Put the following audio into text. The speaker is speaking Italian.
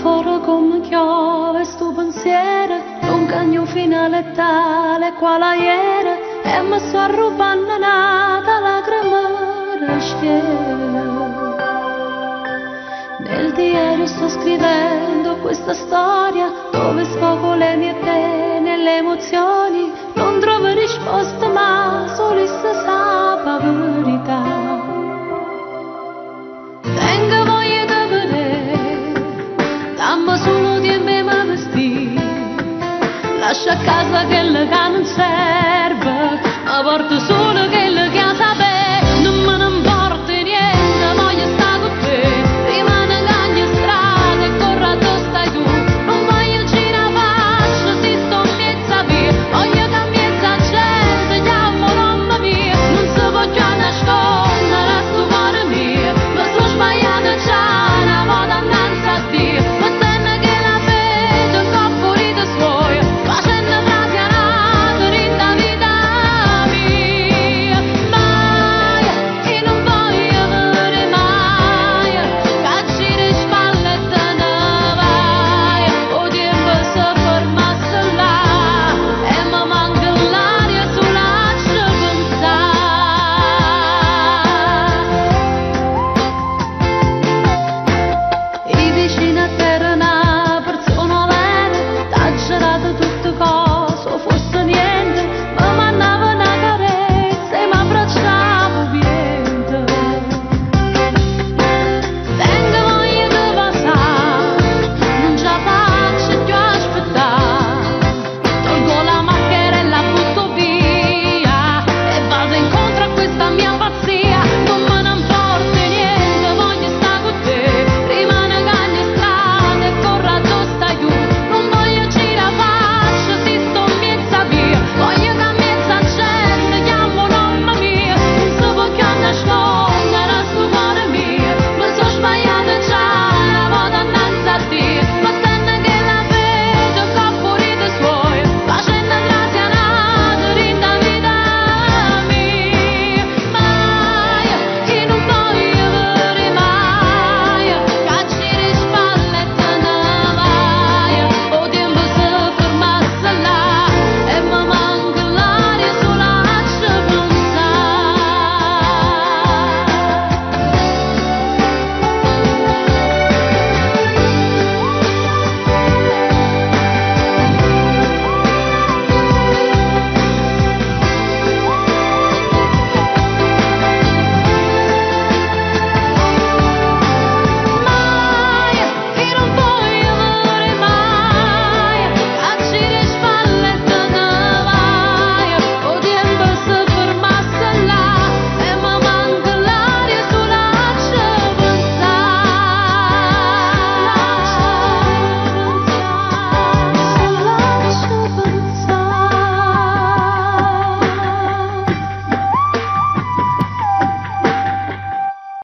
fuori come chiove sto pensiero, un cagno finale tale quale ieri, e mi sto rubando nata lacrima schiera. Nel diario sto scrivendo questa storia dove sfogo le mie pene e le emozioni, non trovo risposte ma solo se sa la verità. Tengo voglia di vedere, dammi solo di me ma vestire, lascia a casa che la non serve, ma porto solo che